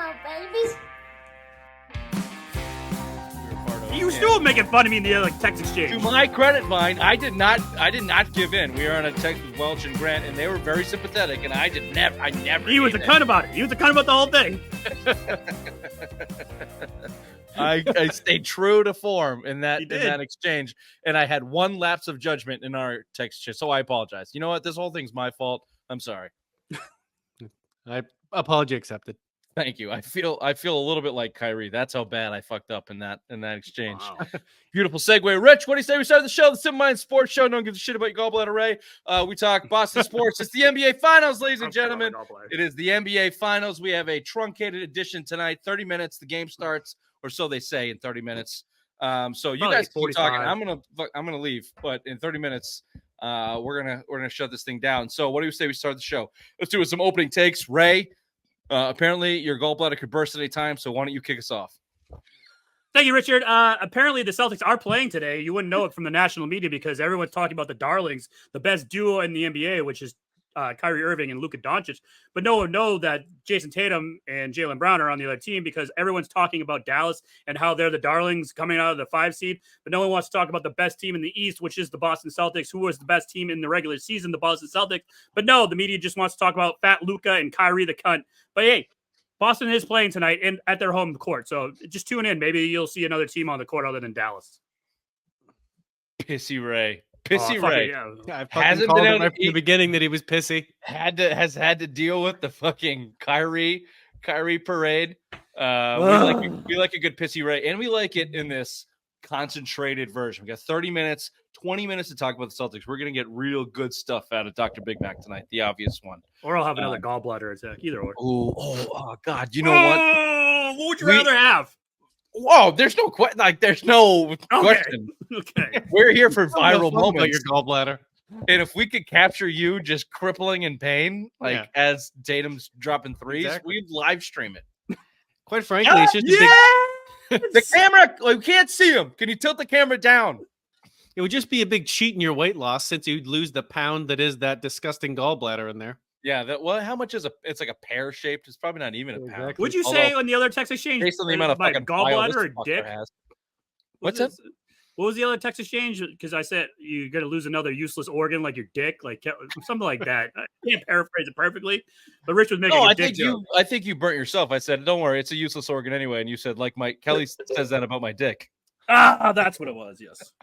delusional, babies. You were still making fun of me in the text exchange. To my credit, Vine, I did not give in. We were on a text with Welch and Grant, and they were very sympathetic, and I never. He was a cunt about it. He was a cunt about the whole thing. I stayed true to form in that exchange, and I had one lapse of judgment in our text chat, so I apologize. You know what? This whole thing's my fault. I'm sorry. Apology accepted. Thank you. I feel a little bit like Kyrie. That's how bad I fucked up in that exchange. Wow. Beautiful segue. Rich, what do you say we start the show? The Simple Mind Sports Show. No one gives a shit about your gallbladder Ray. We talk Boston sports. It's the NBA Finals, ladies and gentlemen. It is the NBA Finals. We have a truncated edition tonight. 30 minutes. The game starts, or so they say, in 30 minutes. So you guys keep talking. I'm gonna leave, but in 30 minutes, we're gonna shut this thing down. So what do you say we start the show? Let's do some opening takes. Ray. Apparently, your gallbladder could burst at any time, so why don't you kick us off? Thank you, Richard. Apparently, the Celtics are playing today. You wouldn't know it from the national media because everyone's talking about the darlings, the best duo in the NBA, which is Kyrie Irving and Luka Doncic. But no one knows that Jason Tatum and Jaylen Brown are on the other team because everyone's talking about Dallas and how they're the darlings coming out of the 5 seed. But no one wants to talk about the best team in the East, which is the Boston Celtics, who was the best team in the regular season, the Boston Celtics. But no, the media just wants to talk about fat Luka and Kyrie the cunt. But hey, Boston is playing tonight at their home court. So just tune in. Maybe you'll see another team on the court other than Dallas. Pissy Ray. Pissy Ray. Yeah, I hasn't called him right from the beginning that he was pissy. Has had to deal with the fucking Kyrie parade. We like a good Pissy Ray, and we like it in this concentrated version. We got 30 minutes, 20 minutes to talk about the Celtics. We're gonna get real good stuff out of Dr. Big Mac tonight, the obvious one. Or I'll have another gallbladder attack, either or. Oh God! You know what? What would you rather have? Whoa, there's no question. There's no question. Okay. We're here for viral moments. Your gallbladder. And if we could capture you just crippling in pain, as Tatum's dropping threes, we'd live stream it. Quite frankly, it's just the camera. We can't see him. Can you tilt the camera down? It would just be a big cheat in your weight loss since you'd lose the pound that is that disgusting gallbladder in there. Yeah, how much is it's like a pear shaped? It's probably not even a pound. Would you say on the other text exchange based on the amount of fucking gallbladder or dick? What's that? What was the other text exchange? Because I said you're gonna lose another useless organ like your dick, like something like that. I can't paraphrase it perfectly, but Rich was making a dick joke. I think you burnt yourself. I said, "Don't worry, it's a useless organ anyway." And you said, "Like Mike Kelly says that about my dick." That's what it was. Yes,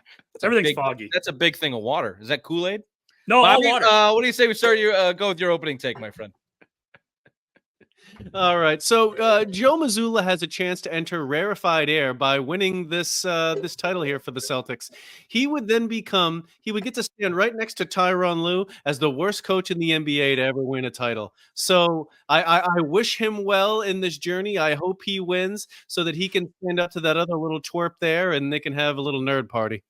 everything's foggy. That's a big thing of water. Is that Kool-Aid? No, Bobby, all water. What do you say we start go with your opening take, my friend? All right. So Joe Mazzulla has a chance to enter rarefied air by winning this title here for the Celtics. He would get to stand right next to Tyronn Lue as the worst coach in the NBA to ever win a title. So I wish him well in this journey. I hope he wins so that he can stand up to that other little twerp there and they can have a little nerd party.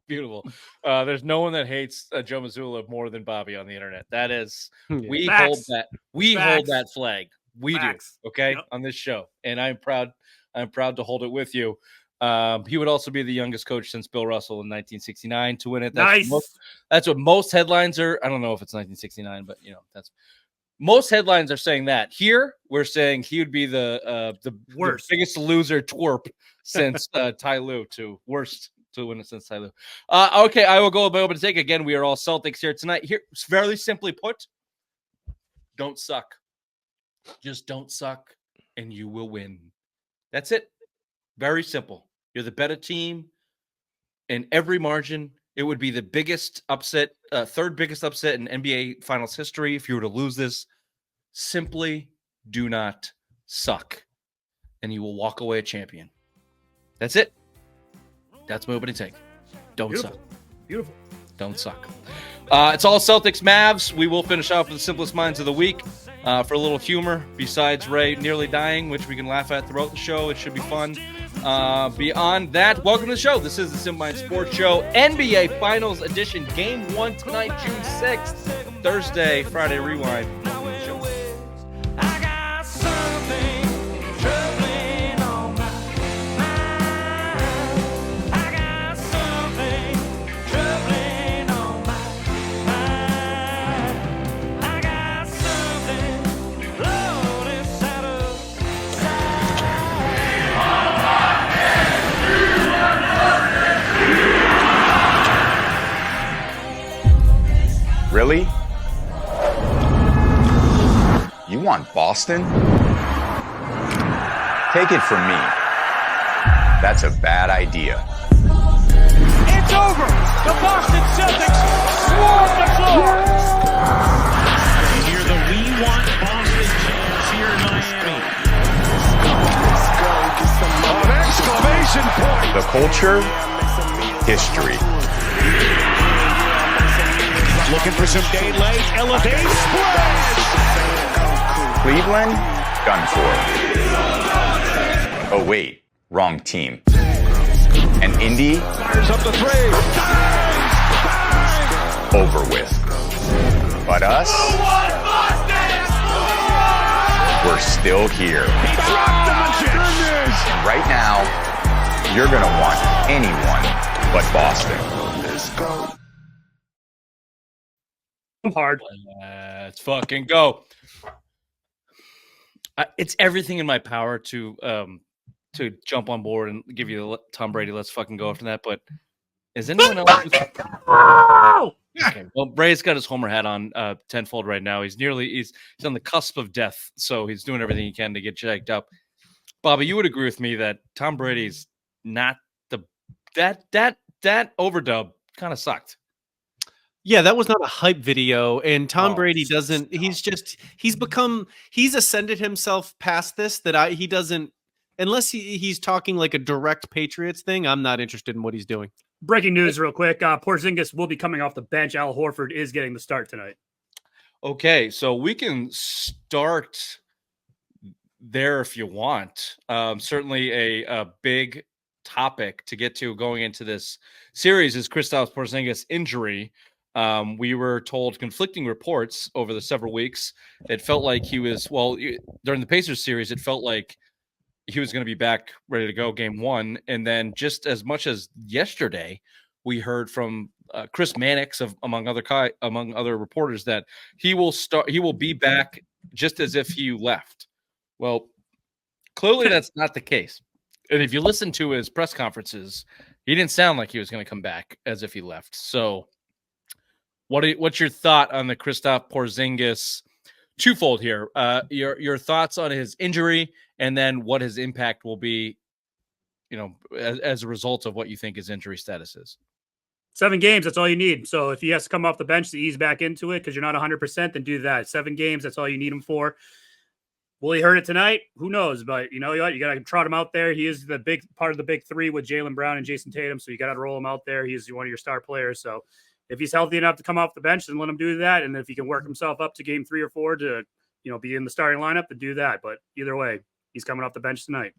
Beautiful. There's no one that hates Joe Mazzulla more than Bobby on the internet. That is, we hold that flag. We do, okay, on this show, and I'm proud to hold it with you. He would also be the youngest coach since Bill Russell in 1969 to win it. That's what most headlines are. I don't know if it's 1969, but that's most headlines are saying that. Here we're saying he would be the worst, the biggest loser twerp since Ty Lue to worst. To win it since Tyler. Okay, I will go with my open take. Again, we are all Celtics here tonight. Here, very simply put, don't suck. Just don't suck, and you will win. That's it. Very simple. You're the better team in every margin. It would be the biggest upset, third biggest upset in NBA Finals history if you were to lose this. Simply do not suck, and you will walk away a champion. That's it. That's my opening take. Don't suck. Beautiful. Don't suck. It's all Celtics Mavs. We will finish off with the simplest minds of the week for a little humor. Besides Ray nearly dying, which we can laugh at throughout the show. It should be fun. Beyond that, welcome to the show. This is the Simple Mind Sports Show, NBA Finals Edition. Game 1 tonight, June 6th. Thursday, Friday Rewind. want Boston? Take it from me. That's a bad idea. It's over. The Boston Celtics swarm the floor. And hear the "We Want Boston" chants here in Miami. An exclamation point. The culture, history. Looking for some day late. Elevate splash. Cleveland, done for. Oh wait, wrong team. And Indy, Fires up the three. over with. But us, we're still here. He dropped the magician. And right now, you're gonna want anyone but Boston. Hard. Let's fucking go. It's everything in my power to jump on board and give you the Tom Brady let's fucking go after that. But is anyone else? Okay. Well, Bray's got his homer hat on tenfold right now. He's on the cusp of death, so he's doing everything he can to get jacked up. Bobby, you would agree with me that Tom Brady's not that overdub kind of sucked. Yeah, that was not a hype video, and Tom Brady doesn't. He's He's ascended himself past this. That he doesn't, unless he's talking like a direct Patriots thing. I'm not interested in what he's doing. Breaking news, real quick. Porzingis will be coming off the bench. Al Horford is getting the start tonight. Okay, so we can start there if you want. Certainly a big topic to get to going into this series is Kristaps Porzingis' injury. We were told conflicting reports over the several weeks. It felt like he was, during the Pacers series, it felt like he was going to be back ready to go game one. And then just as much as yesterday, we heard from Chris Mannix among other reporters that he will be back just as if he left. Well, clearly that's not the case. And if you listen to his press conferences, he didn't sound like he was going to come back as if he left. So what's your thought on the Kristaps Porzingis twofold here? Your thoughts on his injury and then what his impact will be, as a result of what you think his injury status is. 7 games, that's all you need. So if he has to come off the bench to ease back into it because you're not 100%, then do that. 7 games, that's all you need him for. Will he hurt it tonight? Who knows? But you know what? You got to trot him out there. He is the big part of the big three with Jaylen Brown and Jason Tatum. So you got to roll him out there. He's one of your star players. So if he's healthy enough to come off the bench, then let him do that. And if he can work himself up to game 3 or 4 to, be in the starting lineup, then do that. But either way, he's coming off the bench tonight.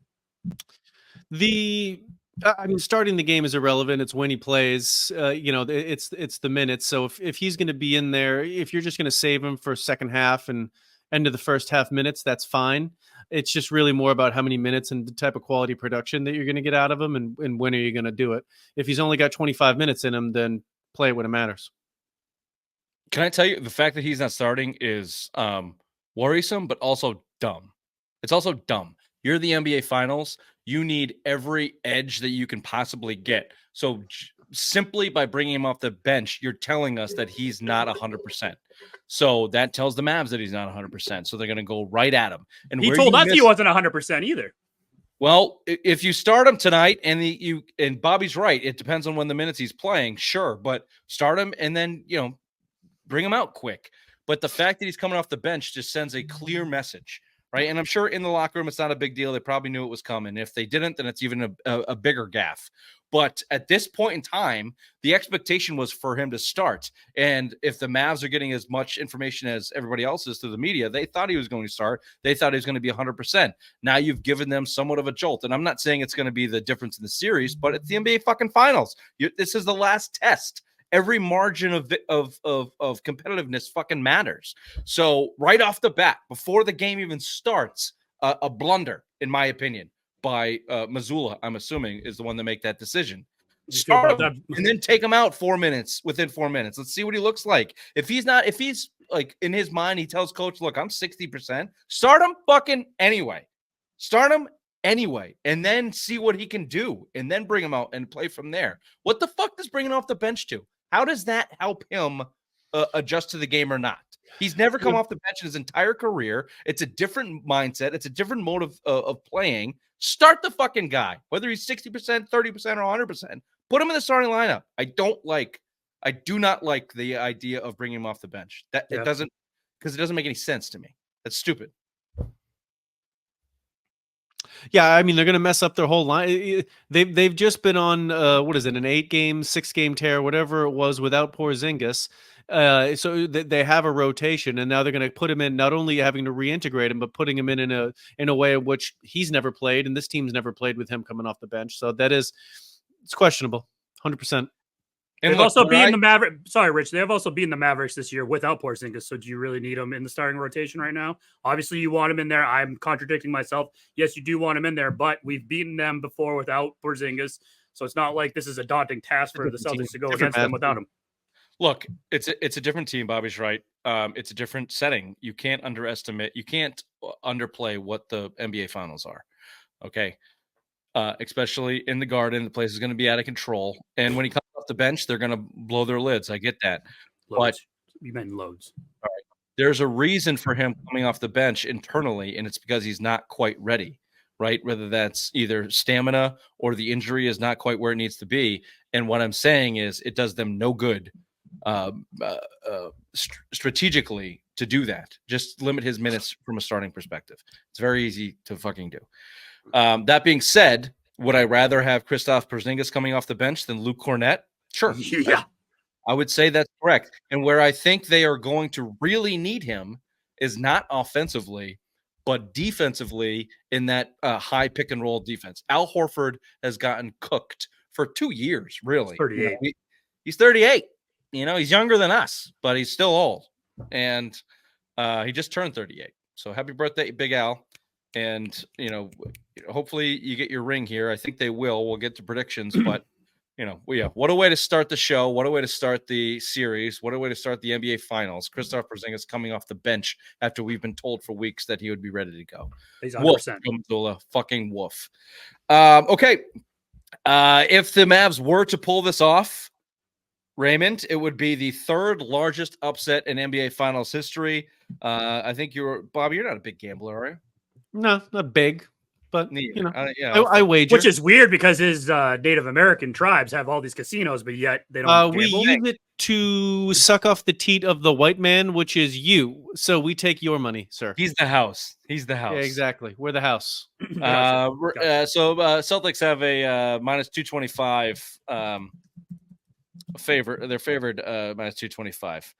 Starting the game is irrelevant. It's when he plays. It's the minutes. So if he's going to be in there, if you're just going to save him for second half and end of the first half minutes, that's fine. It's just really more about how many minutes and the type of quality production that you're going to get out of him and when are you going to do it. If he's only got 25 minutes in him, then play it when it matters. Can I tell you, the fact that he's not starting is worrisome, but also dumb. It's also dumb. You're the NBA Finals. You need every edge that you can possibly get. So simply by bringing him off the bench, you're telling us that he's not 100%. So that tells the Mavs that he's not 100%. So they're going to go right at him. And he told us he wasn't 100% either. Well, if you start him tonight and Bobby's right, it depends on when the minutes he's playing, sure, but start him and then, bring him out quick. But the fact that he's coming off the bench just sends a clear message, right? And I'm sure in the locker room, it's not a big deal. They probably knew it was coming. If they didn't, then it's even a bigger gaffe. But at this point in time, the expectation was for him to start. And if the Mavs are getting as much information as everybody else is through the media, they thought he was going to start. They thought he was going to be 100%. Now you've given them somewhat of a jolt. And I'm not saying it's going to be the difference in the series, but it's the NBA fucking Finals. This is the last test. Every margin of competitiveness fucking matters. So right off the bat, before the game even starts, a blunder, in my opinion, by Mazzulla, I'm assuming, is the one to make that decision. Start him and then take him out within 4 minutes. Let's see what he looks like. If he's like in his mind, he tells coach, look, I'm 60%. Start him fucking anyway. Start him anyway, and then see what he can do, and then bring him out and play from there. What the fuck does bringing off the bench do? How does that help him adjust to the game or not? He's never come off the bench in his entire career. It's a different mindset. It's a different mode of playing. Start the fucking guy, whether he's 60%, 30%, or 100%. Put him in the starting lineup. I do not like the idea of bringing him off the bench. It doesn't make any sense to me. That's stupid. Yeah, I mean, they're going to mess up their whole line. They've just been on what is it, an 8-game, 6-game tear, whatever it was, without Porzingis. So they have a rotation, and now they're going to put him in, not only having to reintegrate him, but putting him in a way in which he's never played, and this team's never played with him coming off the bench. So it's questionable, 100%. And they've also beaten the Mavericks. Sorry, Rich. They have also beaten the Mavericks this year without Porzingis. So do you really need him in the starting rotation right now? Obviously, you want him in there. I'm contradicting myself. Yes, you do want him in there, but we've beaten them before without Porzingis. So it's not like this is a daunting task for the Celtics to go against them without him. Look, it's a different team. Bobby's right. It's a different setting. You can't underplay what the NBA Finals are. Okay. Especially in the Garden, the place is going to be out of control. And when he comes off the bench, they're going to blow their lids. I get that. Loads. But you meant loads. All right. There's a reason for him coming off the bench internally, and it's because he's not quite ready, right? Whether that's either stamina or the injury is not quite where it needs to be. And what I'm saying is it does them no good strategically to do that. Just limit his minutes from a starting perspective. It's very easy to fucking do. That being said, would I rather have Kristaps Porzingis coming off the bench than Luke Cornett? Sure. Yeah. I would say that's correct. And where I think they are going to really need him is not offensively, but defensively in that high pick and roll defense. Al Horford has gotten cooked for 2 years, really. 38. He's 38. He's younger than us, but he's still old. And he just turned 38. So happy birthday, Big Al. And, hopefully you get your ring here. I think they will. We'll get to predictions, but, what a way to start the show. What a way to start the series. What a way to start the NBA Finals. Kristaps Porzingis coming off the bench after we've been told for weeks that he would be ready to go. He's 100%. Woof, fucking woof. Okay. If the Mavs were to pull this off, Raymond, it would be the third largest upset in NBA Finals history. I think Bobby, you're not a big gambler, are you? No, not big, but I wager. Which is weird because his Native American tribes have all these casinos, but yet they don't. We use it to suck off the teat of the white man, which is you. So we take your money, sir. He's the house. Yeah, exactly. We're the house. So Celtics have a minus 225 favor. They're favored minus 225.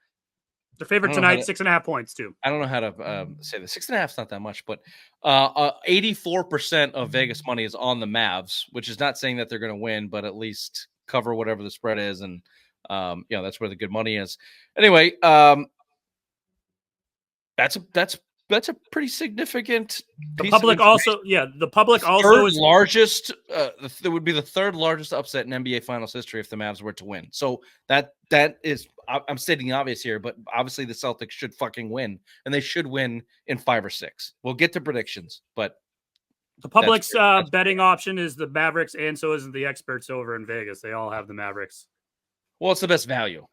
They're favored tonight, 6.5 points too. I don't know how to say this. 6.5 is not that much, but 84% of Vegas money is on the Mavs, which is not saying that they're going to win, but at least cover whatever the spread is, and that's where the good money is. Anyway, that's a pretty significant. The public also, is largest. It would be the third largest upset in NBA Finals history if the Mavs were to win. So that is. I'm stating the obvious here, but obviously the Celtics should fucking win, and they should win in 5 or 6. We'll get to predictions, but the public's betting option is the Mavericks, and so is the experts over in Vegas. They all have the Mavericks. Well, it's the best value.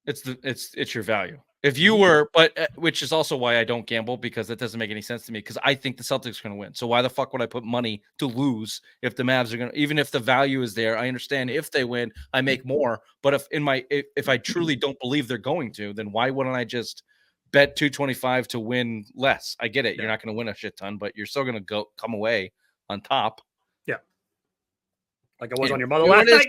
It's your value. If you were, but which is also why I don't gamble, because that doesn't make any sense to me, because I think the Celtics are going to win. So why the fuck would I put money to lose if the Mavs are going to, even if the value is there? I understand if they win, I make more. But if I truly don't believe they're going to, then why wouldn't I just bet 225 to win less? I get it. Yeah. You're not going to win a shit ton, but you're still going to come away on top. Yeah. Like I was on your mother last night.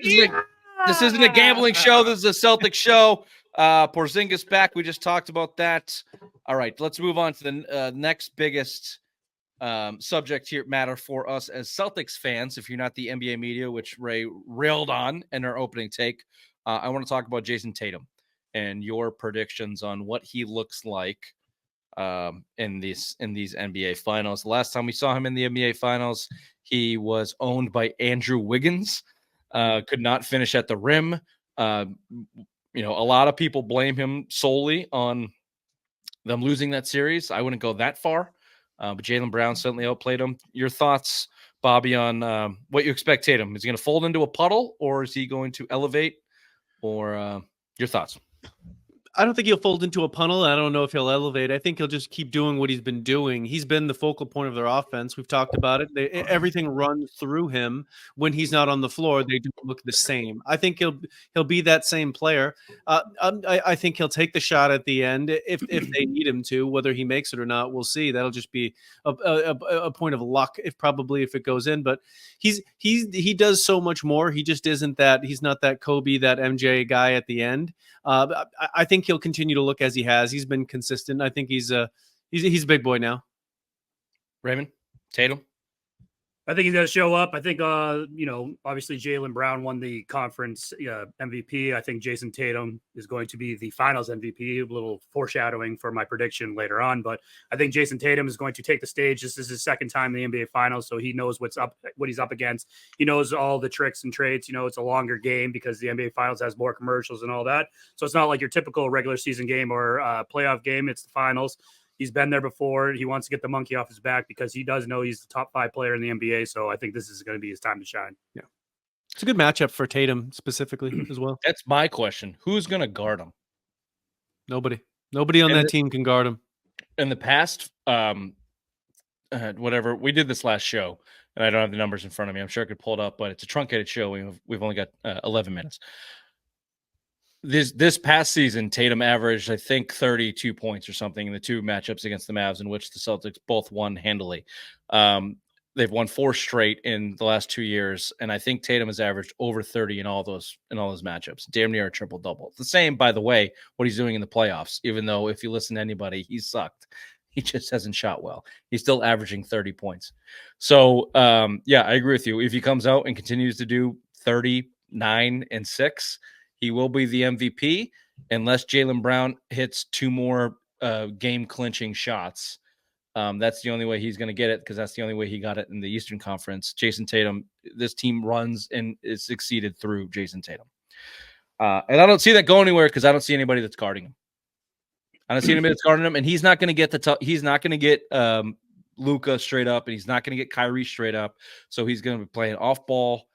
This isn't a gambling show. This is a Celtics show. Porzingis back. We just talked about that. All right, let's move on to the next biggest subject here matter for us as Celtics fans. If you're not the NBA media, which Ray railed on in our opening take, I want to talk about Jason Tatum and your predictions on what he looks like in these NBA Finals. The last time we saw him in the NBA Finals, he was owned by Andrew Wiggins. Could not finish at the rim. A lot of people blame him solely on them losing that series. I wouldn't go that far, but Jaylen Brown certainly outplayed him. Your thoughts, Bobby, on what you expect Tatum? Is he going to fold into a puddle, or is he going to elevate? Or your thoughts? I don't think he'll fold into a puddle. I don't know if he'll elevate. I think he'll just keep doing what he's been doing. He's been the focal point of their offense. We've talked about it. Everything runs through him. When he's not on the floor, they do look the same. I think he'll be that same player. I think he'll take the shot at the end if they need him to. Whether he makes it or not, we'll see. That'll just be a point of luck if it goes in. But he does so much more. He just isn't that. He's not that Kobe, that MJ guy at the end. I think he'll continue to look as he has. He's been consistent. I think he's a big boy now. Raymond, Tatum. I think he's going to show up. I think, obviously Jaylen Brown won the conference MVP. I think Jason Tatum is going to be the finals MVP. A little foreshadowing for my prediction later on, but I think Jason Tatum is going to take the stage. This is his second time in the NBA finals, so he knows what he's up against. He knows all the tricks and traits. It's a longer game because the NBA finals has more commercials and all that. So it's not like your typical regular season game or playoff game. It's the finals. He's been there before. He wants to get the monkey off his back because he does know he's the top 5 player in the NBA. So I think this is going to be his time to shine. Yeah. It's a good matchup for Tatum specifically as well. That's my question. Who's going to guard him? Nobody on that team can guard him. In the past, whatever, we did this last show, and I don't have the numbers in front of me. I'm sure I could pull it up, but it's a truncated show. We've only got 11 minutes. This past season, Tatum averaged, I think, 32 points or something in the 2 matchups against the Mavs, in which the Celtics both won handily. They've won 4 straight in the last 2 years, and I think Tatum has averaged over 30 in all those matchups. Damn near a triple double. The same, by the way, what he's doing in the playoffs. Even though if you listen to anybody, he's sucked. He just hasn't shot well. He's still averaging 30 points. So yeah, I agree with you. If he comes out and continues to do 39 and 6. He will be the MVP unless Jaylen Brown hits 2 more game-clinching shots. That's the only way he's going to get it because that's the only way he got it in the Eastern Conference. Jason Tatum, this team runs and is succeeded through Jason Tatum. And I don't see that going anywhere because I don't see anybody that's guarding him. I don't see anybody that's guarding him, and he's not going to get he's not going to get Luka straight up, and he's not going to get Kyrie straight up. So he's going to be playing off ball.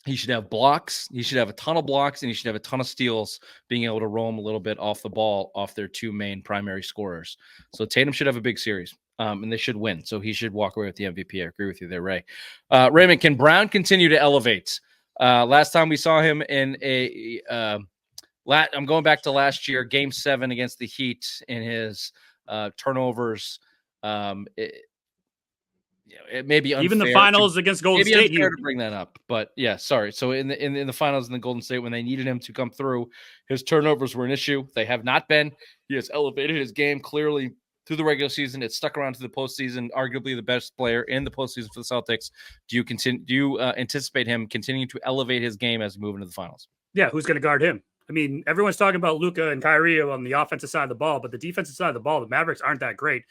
He should have blocks. He should have a ton of blocks, and he should have a ton of steals, being able to roam a little bit off the ball off their 2 main primary scorers. So Tatum should have a big series, and they should win. So he should walk away with the MVP. I agree with you there, Ray. Raymond, can Brown continue to elevate? Last time we saw him in I'm going back to last year, Game 7 against the Heat in his turnovers. It may be unfair. Even the finals against Golden State. Unfair to bring that up, but yeah, sorry. So in the finals in the Golden State, when they needed him to come through, his turnovers were an issue. They have not been. He has elevated his game clearly through the regular season. It's stuck around to the postseason. Arguably the best player in the postseason for the Celtics. Do you anticipate him continuing to elevate his game as we move into the finals? Yeah, who's going to guard him? I mean, everyone's talking about Luka and Kyrie on the offensive side of the ball, but the defensive side of the ball, the Mavericks aren't that great.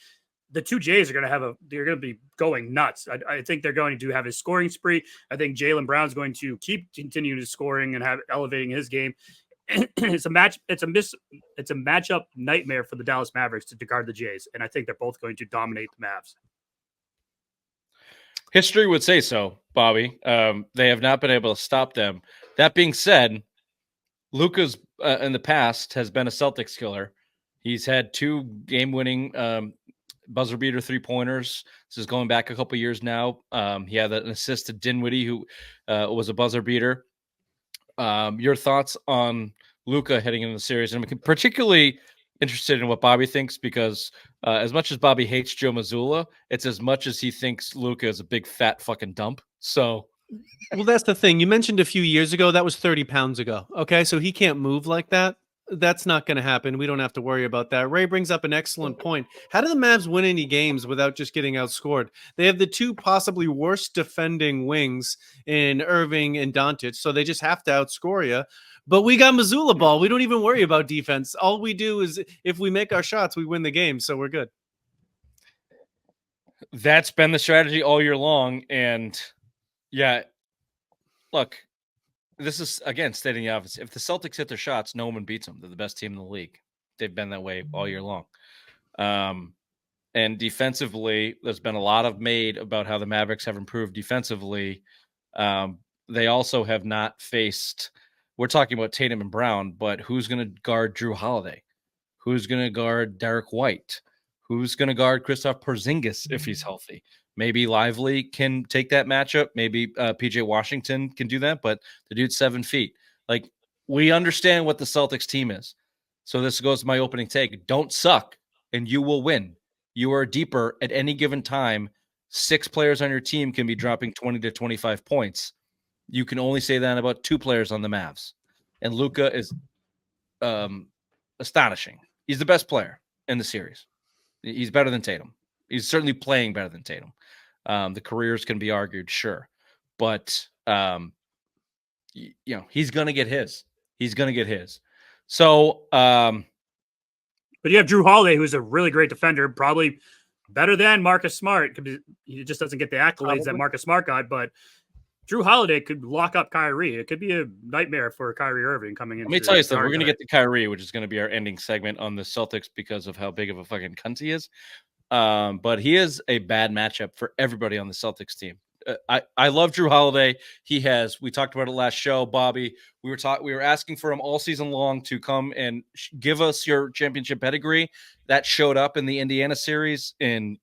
The 2 J's are going to they're going to be going nuts. I think they're going to have his scoring spree. I think Jaylen Brown's going to keep continuing his scoring and elevating his game. It's a matchup nightmare for the Dallas Mavericks to guard the Jays, and I think they're both going to dominate the Mavs. History would say so, Bobby. They have not been able to stop them. That being said, Luka's in the past has been a Celtics killer. He's had 2 game-winning buzzer beater 3-pointers. This is going back a couple years now. He had an assist to Dinwiddie, who was a buzzer beater. Your thoughts on Luka heading into the series? And I'm particularly interested in what Bobby thinks because as much as Bobby hates Joe Mazzulla, it's as much as he thinks Luka is a big fat fucking dump. So, well, that's the thing. You mentioned a few years ago that was 30 pounds ago. Okay, so he can't move like that. That's not going to happen. We don't have to worry about that. Ray brings up an excellent point. How do the Mavs win any games without just getting outscored? They have the 2 possibly worst defending wings in Irving and Doncic, so they just have to outscore you. But we got Mazzulla ball. We don't even worry about defense. All we do is if we make our shots, we win the game, so we're good. That's been the strategy all year long, and yeah, look, this is, again, stating the obvious. If the Celtics hit their shots, no one beats them. They're the best team in the league. They've been that way all year long. And defensively, there's been a lot of made about how the Mavericks have improved defensively. They also have not faced we're talking about Tatum and Brown, but who's going to guard Drew Holiday? Who's going to guard Derek White? Who's going to guard Kristaps Porzingis if he's healthy? Maybe Lively can take that matchup. Maybe PJ Washington can do that, but the dude's 7 feet. Like, we understand what the Celtics team is. So this goes to my opening take. Don't suck, and you will win. You are deeper at any given time. 6 players on your team can be dropping 20 to 25 points. You can only say that about 2 players on the Mavs. And Luka is astonishing. He's the best player in the series. He's better than Tatum. He's certainly playing better than Tatum. The careers can be argued, sure. But, he's going to get his. He's going to get his. So, but you have Drew Holiday, who's a really great defender, probably better than Marcus Smart. He just doesn't get the accolades that Marcus Smart got, but Drew Holiday could lock up Kyrie. It could be a nightmare for Kyrie Irving coming in. Let me tell you something. We're going to get to Kyrie, which is going to be our ending segment on the Celtics because of how big of a fucking cunt he is. But he is a bad matchup for everybody on the Celtics team. I love Drew Holiday. We talked about it last show, Bobby. We were asking for him all season long to come and give us your championship pedigree. That showed up in the Indiana series in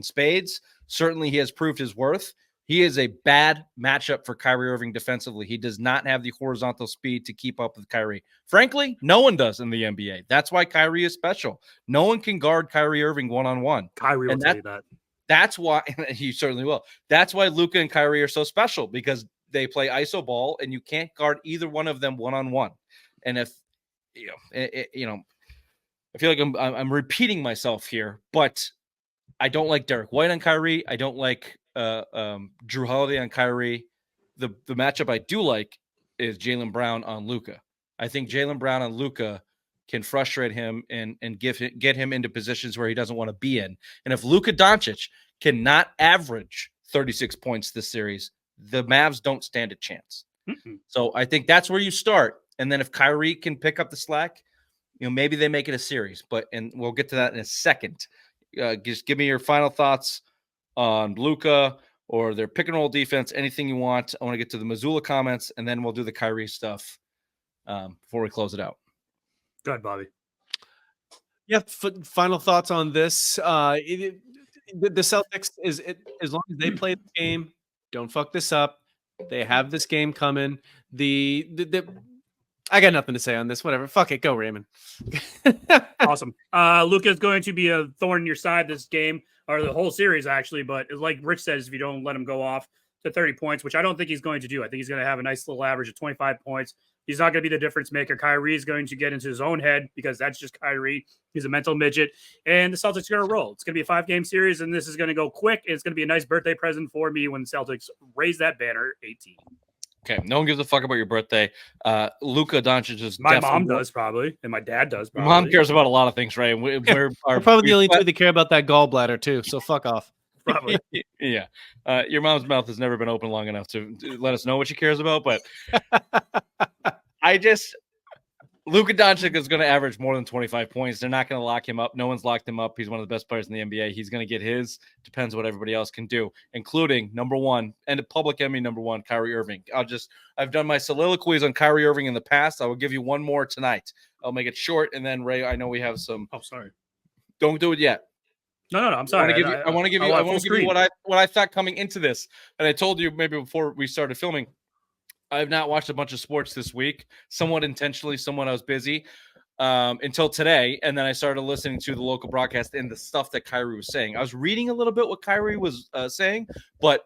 spades. Certainly he has proved his worth. He is a bad matchup for Kyrie Irving defensively. He does not have the horizontal speed to keep up with Kyrie. Frankly, no one does in the NBA. That's why Kyrie is special. No one can guard Kyrie Irving one-on-one. Kyrie will tell you that. That's why he certainly will. That's why Luka and Kyrie are so special, because they play iso ball and you can't guard either one of them one-on-one. And if I feel like I'm repeating myself here, but I don't like Derek White on Kyrie. I don't like Drew Holiday on Kyrie. The matchup I do like is Jaylen Brown on Luka. I think Jaylen Brown on Luka can frustrate him and get him into positions where he doesn't want to be in. And if Luka Doncic cannot average 36 points this series, the Mavs don't stand a chance. So I think that's where you start. And then if Kyrie can pick up the slack, maybe they make it a series. And we'll get to that in a second. Just give me your final thoughts on Luka or their pick and roll defense, anything you want. I want to get to the Mazzulla comments, and then we'll do the Kyrie stuff before we close it out. Go ahead, Bobby. Yeah, final thoughts on this. The Celtics as long as they play the game, don't fuck this up. They have this game coming. I got nothing to say on this. Whatever. Fuck it. Go, Raymond. Awesome. Luka is going to be a thorn in your side this game, or the whole series, actually. But like Rich says, if you don't let him go off to 30 points, which I don't think he's going to do. I think he's going to have a nice little average of 25 points. He's not going to be the difference maker. Kyrie is going to get into his own head because that's just Kyrie. He's a mental midget. And the Celtics are going to roll. It's going to be a 5-game series, and this is going to go quick. And it's going to be a nice birthday present for me when the Celtics raise that banner 18. Okay, no one gives a fuck about your birthday. Luka Doncic is my mom does probably, and my dad does. Probably. Mom cares about a lot of things, right? We're probably the only two that care about that gallbladder too. So fuck off. Probably. Yeah. Your mom's mouth has never been open long enough to let us know what she cares about, but Luka Doncic is going to average more than 25 points. They're not going to lock him up. No one's locked him up. He's one of the best players in the NBA. He's going to get his. Depends what everybody else can do, including number one and a public enemy number one, Kyrie Irving. I've done my soliloquies on Kyrie Irving in the past. I will give you one more tonight. I'll make it short, and then Ray, I know we have some. Oh, sorry. Don't do it yet. No. I'm sorry. I want to give you what I thought coming into this, and I told you maybe before we started filming. I have not watched a bunch of sports this week, somewhat intentionally, somewhat I was busy until today. And then I started listening to the local broadcast and the stuff that Kyrie was saying. I was reading a little bit what Kyrie was saying, but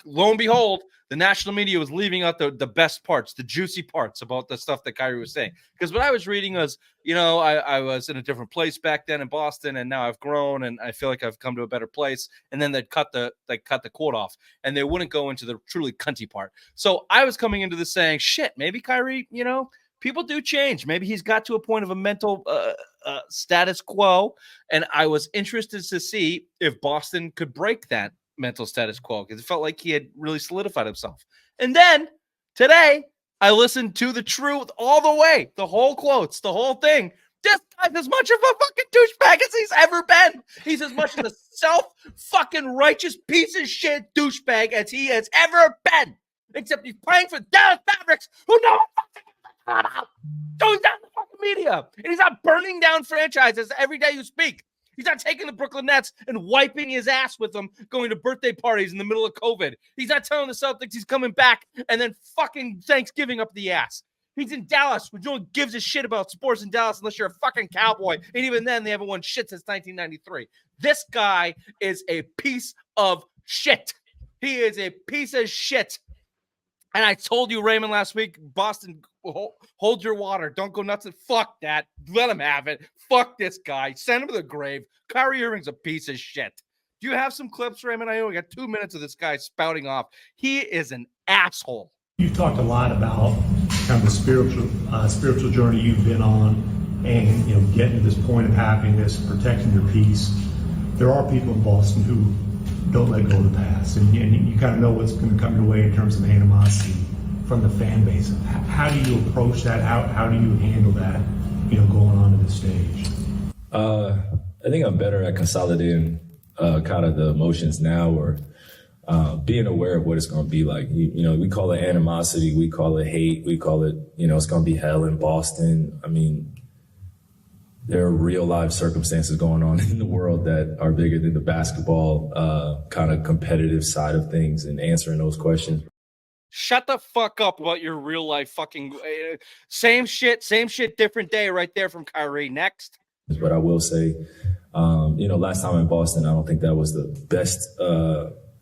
lo and behold, the national media was leaving out the best parts, the juicy parts about the stuff that Kyrie was saying. Because what I was reading was, I was in a different place back then in Boston, and now I've grown, and I feel like I've come to a better place. And then they'd cut the quote off, and they wouldn't go into the truly cunty part. So I was coming into this saying, shit, maybe Kyrie, people do change. Maybe he's got to a point of a mental status quo, and I was interested to see if Boston could break that mental status quo because it felt like he had really solidified himself. And then today, I listened to the truth all the way, the whole quotes, the whole thing. This guy's as much of a fucking douchebag as he's ever been. He's as much of a self-fucking righteous piece of shit douchebag as he has ever been. Except he's playing for Dallas Mavericks, who know So he's not in the fucking media. And he's not burning down franchises every day you speak. He's not taking the Brooklyn Nets and wiping his ass with them, going to birthday parties in the middle of COVID. He's not telling the Celtics he's coming back and then fucking Thanksgiving up the ass. He's in Dallas, where no one gives a shit about sports in Dallas unless you're a fucking Cowboy. And even then, they haven't won shit since 1993. This guy is a piece of shit. He is a piece of shit. And I told you, Raymond, last week, Boston, hold your water. Don't go nuts. And fuck that. Let him have it. Fuck this guy. Send him to the grave. Kyrie Irving's a piece of shit. Do you have some clips, Raymond? I know we got 2 minutes of this guy spouting off. He is an asshole. You've talked a lot about kind of the spiritual journey you've been on, and getting to this point of happiness, protecting your peace. There are people in Boston who don't let go of the past, and you kind of know what's going to come your way in terms of animosity from the fan base. How do you approach that? How do you handle that? Going on to this stage. I think I'm better at consolidating kind of the emotions now, or being aware of what it's going to be like. We call it animosity, we call it hate, we call it, it's going to be hell in Boston. I mean, there are real life circumstances going on in the world that are bigger than the basketball kind of competitive side of things, and answering those questions. Shut the fuck up about your real life fucking same shit, different day right there from Kyrie. Next. But I will say, last time in Boston, I don't think that was the best,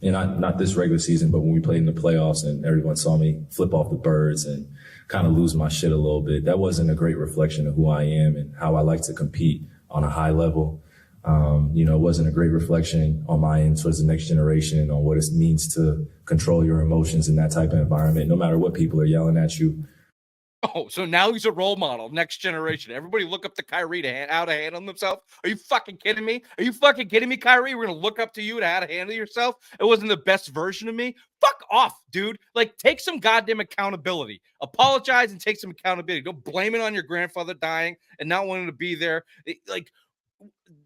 not this regular season, but when we played in the playoffs and everyone saw me flip off the birds and kind of lose my shit a little bit. That wasn't a great reflection of who I am and how I like to compete on a high level. It wasn't a great reflection on my end towards the next generation and on what it means to control your emotions in that type of environment, no matter what people are yelling at you. Oh, so now he's a role model, next generation. Everybody look up to Kyrie to how to handle himself. Are you fucking kidding me? Are you fucking kidding me, Kyrie? We're going to look up to you to how to handle yourself? It wasn't the best version of me? Fuck off, dude. Like, take some goddamn accountability. Apologize and take some accountability. Don't blame it on your grandfather dying and not wanting to be there.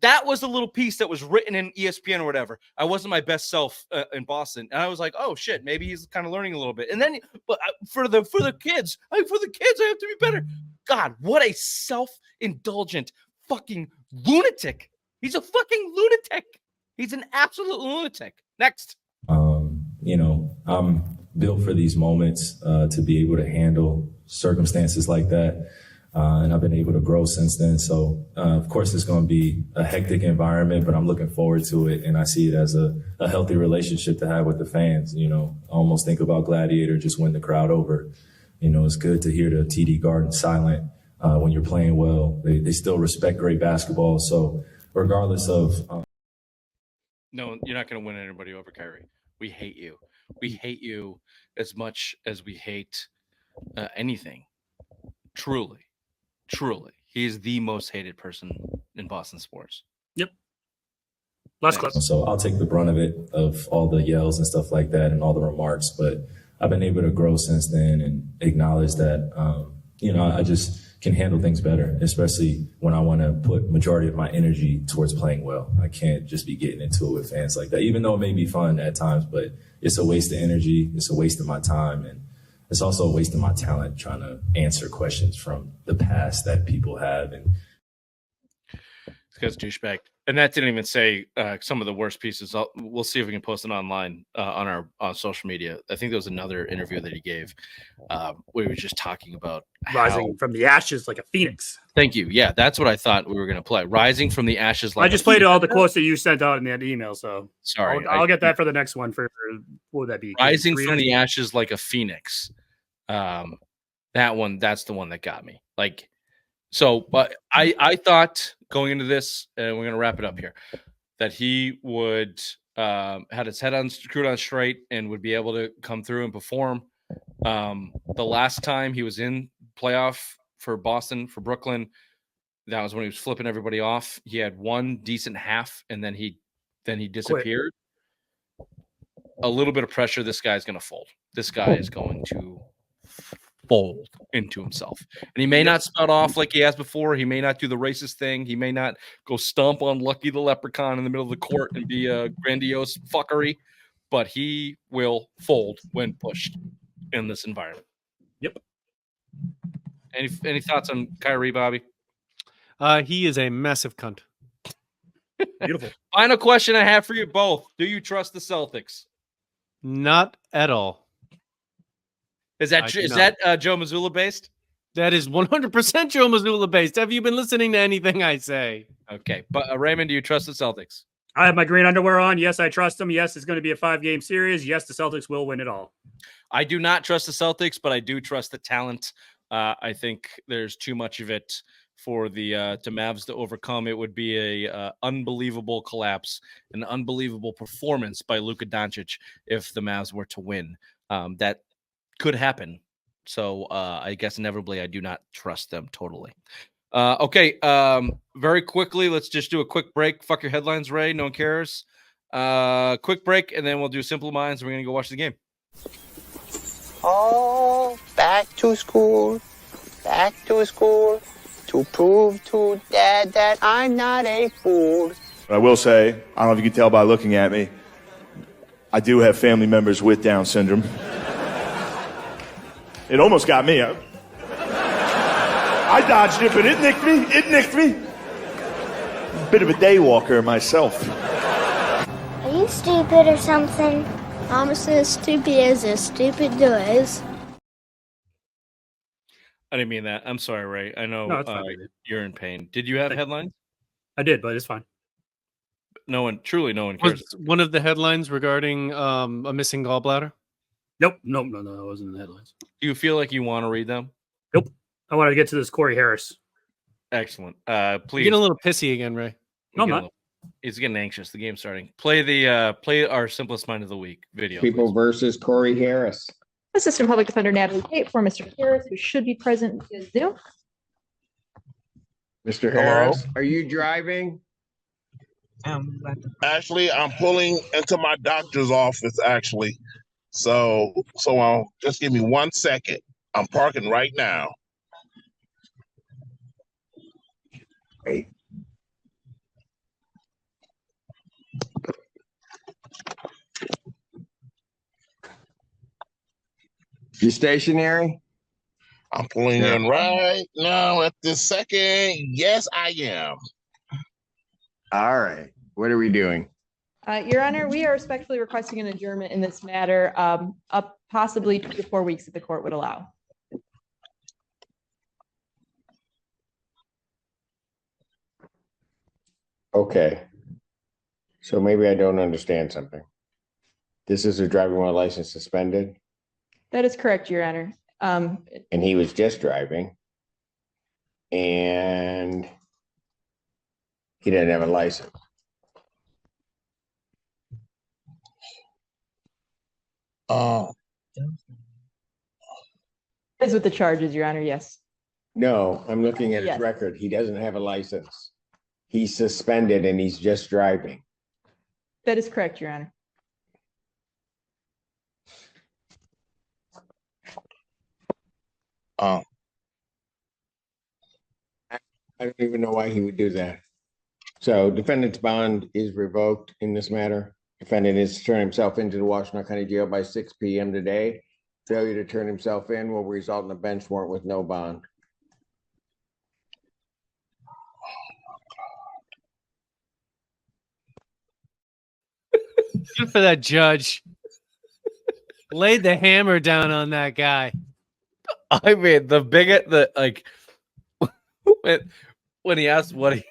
That was a little piece that was written in ESPN or whatever. I wasn't my best self in Boston. And I was like, oh shit, maybe he's kind of learning a little bit. And then, but for the kids, I have to be better. God, what a self-indulgent fucking lunatic. He's a fucking lunatic. He's an absolute lunatic. Next. I'm built for these moments to be able to handle circumstances like that. And I've been able to grow since then. So, of course, it's going to be a hectic environment, but I'm looking forward to it. And I see it as a healthy relationship to have with the fans. I almost think about Gladiator, just win the crowd over. It's good to hear the TD Garden silent when you're playing well. They still respect great basketball. So regardless of... No, you're not going to win anybody over, Kyrie. We hate you. We hate you as much as we hate anything. Truly. He is the most hated person in Boston sports. Yep. Last clip. So I'll take the brunt of it, of all the yells and stuff like that and all the remarks. But I've been able to grow since then and acknowledge that, I just can handle things better, especially when I want to put majority of my energy towards playing well. I can't just be getting into it with fans like that, even though it may be fun at times, but it's a waste of energy. It's a waste of my time. And it's also a waste of my talent trying to answer questions from the past that people have. And because douchebag. And that didn't even say some of the worst pieces. We'll see if we can post it online on social media. I think there was another interview that he gave where he was just talking about rising from the ashes like a phoenix. Thank you. Yeah, that's what I thought we were going to play. Rising from the ashes. Like I just played all the quotes that you sent out in that email. So sorry, I'll get that for the next one. What would that be? Rising from the ashes like a phoenix. That one. That's the one that got me. Like, so, but I thought going into this, and we're going to wrap it up here, that he would had his head on screwed on straight and would be able to come through and perform. The last time he was in playoff for Boston, for Brooklyn, that was when he was flipping everybody off. He had one decent half, and then he disappeared. Quit. A little bit of pressure. This guy's going to fold. This guy is going to fold into himself, and he may not spout off like he has before. He may not do the racist thing. He may not go stomp on Lucky the Leprechaun in the middle of the court and be a grandiose fuckery, but he will fold when pushed in this environment. Yep. Any thoughts on Kyrie, Bobby? He is a massive cunt. Beautiful. Final question I have for you both: do you trust the Celtics? Not at all. Is that Joe Mazzulla based? That is 100% Joe Mazzulla based. Have you been listening to anything I say? Okay, but Raymond, do you trust the Celtics? I have my green underwear on. Yes, I trust them. Yes, it's going to be a 5-game series. Yes, the Celtics will win it all. I do not trust the Celtics, but I do trust the talent. I think there's too much of it for the to Mavs to overcome. It would be a unbelievable collapse, an unbelievable performance by Luka Doncic if the Mavs were to win. That could happen. So I guess inevitably I do not trust them totally. Okay, very quickly, let's just do a quick break. Fuck your headlines, Ray. No one cares. Quick break, and then we'll do Simple Minds. We're going to go watch the game. Oh, back to school to prove to Dad that I'm not a fool. I will say, I don't know if you can tell by looking at me, I do have family members with Down syndrome. It almost got me. I dodged it, but it nicked me. Bit of a day walker myself. Are you stupid or something? I'm as stupid as stupid does. I didn't mean that. I'm sorry, Ray. I know you're in pain. Did you have headlines? I did, but it's fine. No one cares. Was one of the headlines regarding a missing gallbladder? Nope. No, that wasn't in the headlines. Do you feel like you want to read them? Nope. I want to get to this Corey Harris. Excellent. Please. You're getting a little pissy again, Ray. No, I'm not. He's getting anxious. The game's starting. Play our simplest mind of the week video. People versus Corey Harris. Assistant Public Defender Natalie Tate for Mr. Harris, who should be present via Zoom. Mr. Harris, are you driving? Actually, I'm pulling into my doctor's office, actually. So just give me 1 second. I'm parking right now. Wait. You stationary? I'm pulling in right now at this second. Yes, I am. All right. What are we doing? Your Honor, we are respectfully requesting an adjournment in this matter, up possibly 2 to 4 weeks if the court would allow. Okay. So maybe I don't understand something. This is a driving while license suspended? That is correct, Your Honor. And he was just driving. And he didn't have a license. Is with the charges, Your Honor, yes. No, I'm looking at his record. He doesn't have a license. He's suspended and he's just driving. That is correct, Your Honor. I don't even know why he would do that. So defendant's bond is revoked in this matter. Defendant is to turn himself into the Washington County Jail by 6 p.m. today. Failure to turn himself in will result in a bench warrant with no bond. Good for that judge. Laid the hammer down on that guy. I mean, when he asked what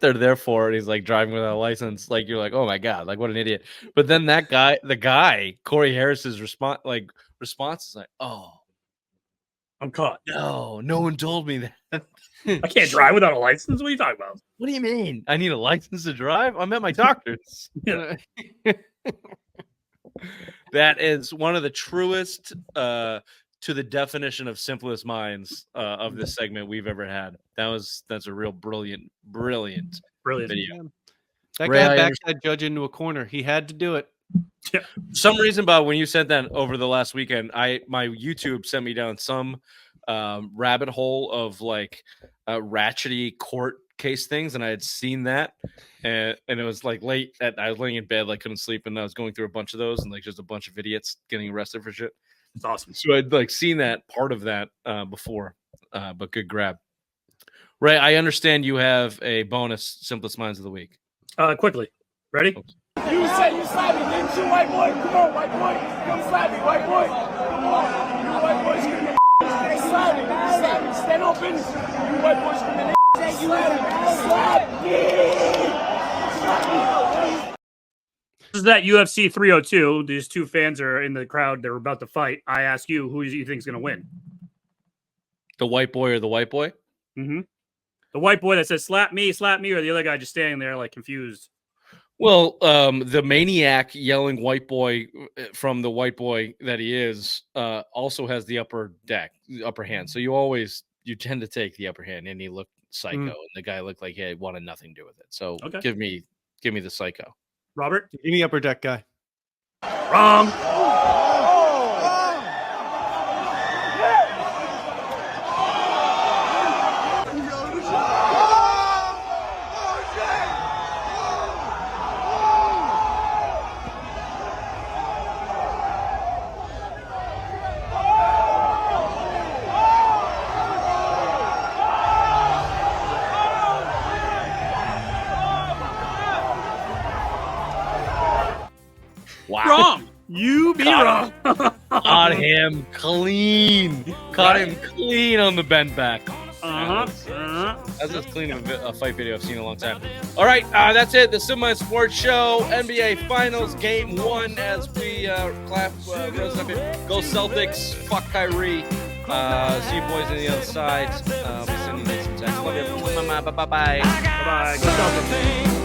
they're there for, and he's like driving without a license, like you're like, oh my god, like what an idiot. But then the guy, Corey Harris's response is like, oh, I'm caught. No one told me that. I can't drive without a license. What are you talking about? What do you mean? I need a license to drive? I'm at my doctor's. That is one of the truest to the definition of simplest minds of this segment we've ever had. That's a real brilliant video. That guy backed that judge into a corner. He had to do it. Yeah. For some reason, Bob, when you sent that over the last weekend, my YouTube sent me down some rabbit hole of like ratchety court case things, and I had seen that, and it was like late. I was laying in bed, like couldn't sleep, and I was going through a bunch of those, and like just a bunch of idiots getting arrested for shit. It's awesome. So I'd like seen that part of that before. but good grab. Ray, I understand you have a bonus Simplest Minds of the Week. Quickly. Ready? You said you slapped me, didn't you, white boy? Come on, white boy. Come slap me, white boy. Come on. You white boys screaming slap me. Slap me. Stand on business. You white boys screaming slap me. This is that UFC 302. These two fans are in the crowd. They're about to fight. I ask you, who do you think is going to win? The white boy or the white boy? Mm-hmm. The white boy that says slap me, or the other guy just standing there like confused. Well, the maniac yelling white boy from the white boy that he is also has the upper hand. So you tend to take the upper hand, and he looked psycho, and the guy looked like he wanted nothing to do with it. So give me the psycho. Robert? Give me upper deck guy. Wrong. Wow. Wrong. You be wrong. Caught him clean. Caught him clean on the bend back. That's as clean of a fight video I've seen in a long time. All right, that's it. The Semi Sports Show, NBA Finals, Game 1 as we clap. Go Celtics. Fuck Kyrie. See you boys on the other side. Sending you some text. Love you. Bye-bye. Bye-bye. Go Celtics.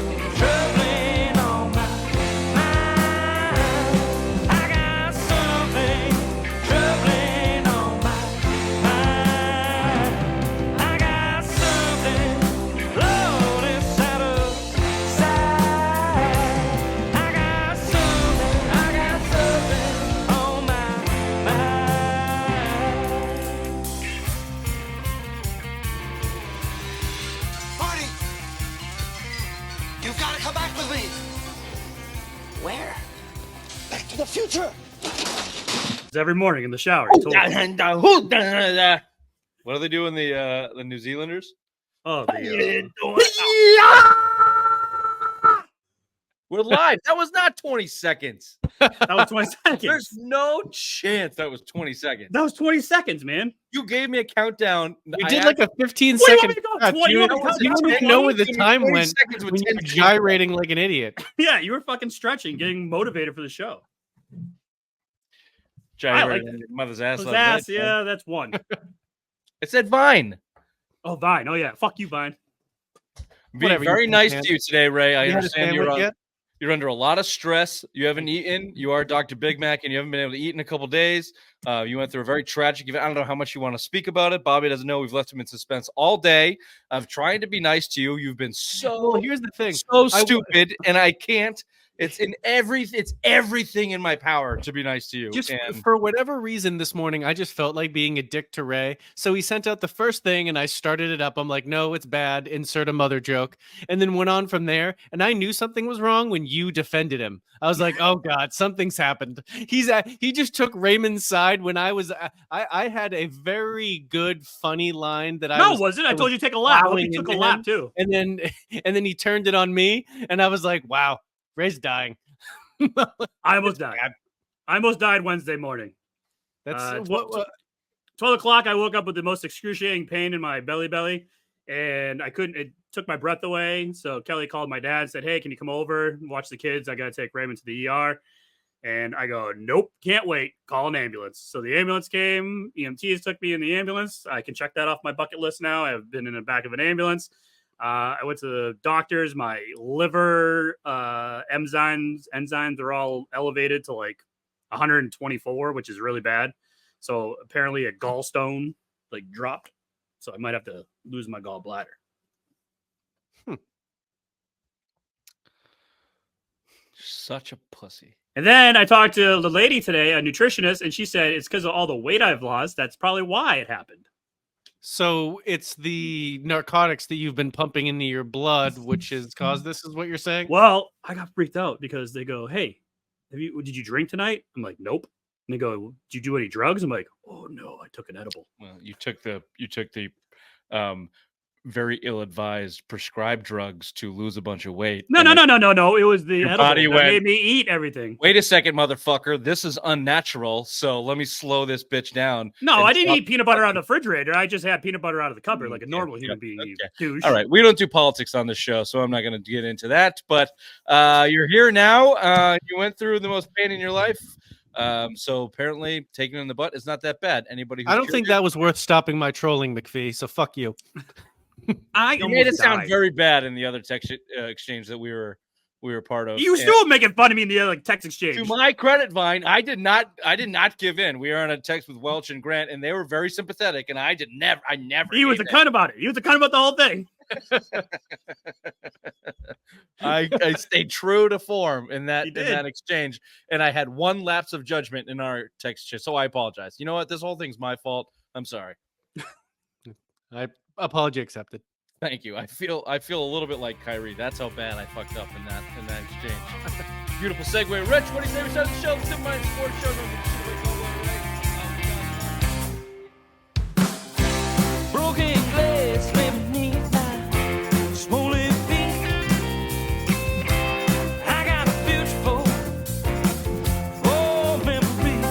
The future. It's every morning in the shower. What do they do in the New Zealanders? Oh, we're live. That was not 20 seconds. That was 20 seconds. There's no chance that was 20 seconds. That was 20 seconds, man. You gave me a countdown. We did like a 15-second. You don't even know where the time went when you were gyrating like an idiot. Yeah, you were fucking stretching, getting motivated for the show. Gyrating your mother's ass. Yeah, that's one. It said Vine. Oh, Vine. Oh, yeah. Fuck you, Vine. Being very nice to you today, Ray. I understand you're under a lot of stress. You haven't eaten. You are Dr. Big Mac, and you haven't been able to eat in a couple days. You went through a very tragic event. I don't know how much you want to speak about it. Bobby doesn't know. We've left him in suspense all day. I'm trying to be nice to you. You've been here's the thing. So stupid, and I can't. It's everything in my power to be nice to you. Just for whatever reason this morning, I just felt like being a dick to Ray. So he sent out the first thing and I started it up. I'm like, no, it's bad. Insert a mother joke. And then went on from there. And I knew something was wrong when you defended him. I was like, oh God, something's happened. He just took Raymond's side when I had a very good, funny line that I told you to take a lap. He took a lap too. And then he turned it on me. And I was like, wow. Ray's dying. I almost died. I almost died Wednesday morning. That's 12 o'clock. I woke up with the most excruciating pain in my belly, and I couldn't. It took my breath away. So Kelly called my dad, said, "Hey, can you come over and watch the kids? I got to take Raymond to the ER." And I go, "Nope, can't wait. Call an ambulance." So the ambulance came. EMTs took me in the ambulance. I can check that off my bucket list now. I've been in the back of an ambulance. I went to the doctors. My liver enzymes are all elevated to like 124, which is really bad. So apparently a gallstone like dropped. So I might have to lose my gallbladder. Such a pussy. And then I talked to the lady today, a nutritionist, and she said it's because of all the weight I've lost. That's probably why it happened. So it's the narcotics that you've been pumping into your blood, which has caused this, is what you're saying? Well, I got freaked out because they go, "Hey, did you drink tonight?" I'm like, "Nope." they go, "Did you do any drugs?" I'm like, "Oh no, I took an edible." Well, you took the very ill-advised prescribed drugs to lose a bunch of weight. No. It was the your edible body that went, made me eat everything. Wait a second, motherfucker. This is unnatural. So let me slow this bitch down. No, I didn't eat peanut butter out of the refrigerator. I just had peanut butter out of the cupboard like a normal human being. Okay. Douche. All right. We don't do politics on this show, so I'm not going to get into that. But you're here now. You went through the most pain in your life. So apparently taking it in the butt is not that bad. Anybody? I don't think that was worth stopping my trolling, McPhee. So fuck you. You made it sound very bad in the other text exchange that we were part of. You were still making fun of me in the other text exchange. To my credit, Vine, I did not give in. We were on a text with Welch and Grant, and they were very sympathetic. And I never. He was a cunt about it. He was a cunt about the whole thing. I stayed true to form in that exchange, and I had one lapse of judgment in our text chat. So I apologize. You know what? This whole thing's my fault. I'm sorry. Apology accepted. Thank you. I feel a little bit like Kyrie. That's how bad I fucked up in that exchange. Beautiful segue. Rich, what do you say we start the show? The Simple Mind Sports Show. Broken glass beneath my smoley feet. I got beautiful memories.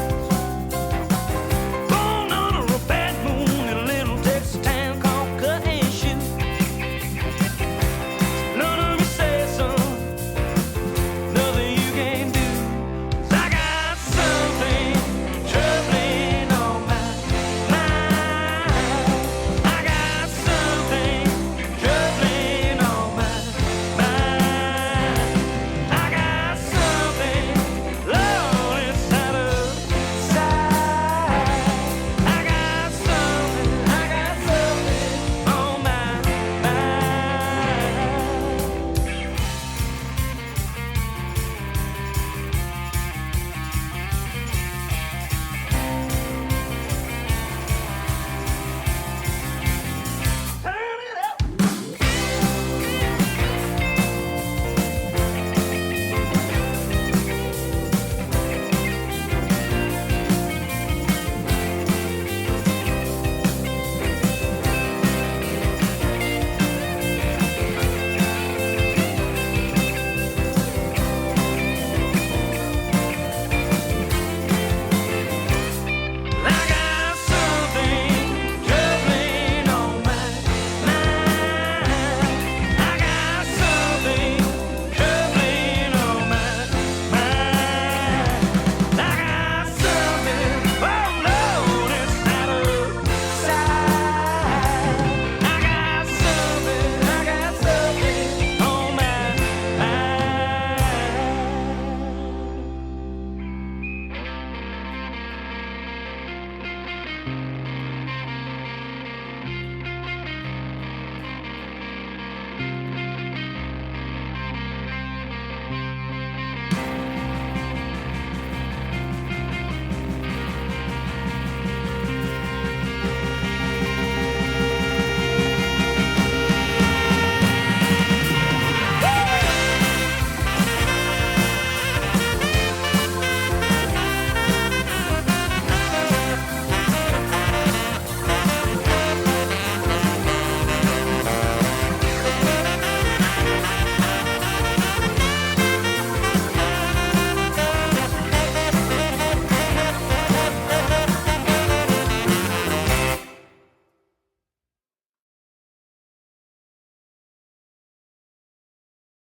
Born under a bad moon in a little Texas town called Cut and Shoot. None of me say so, nothing you can do. 'Cause I got something troubling on my mind. I got something troubling on my mind. I got something low inside of side. I got something on my mind.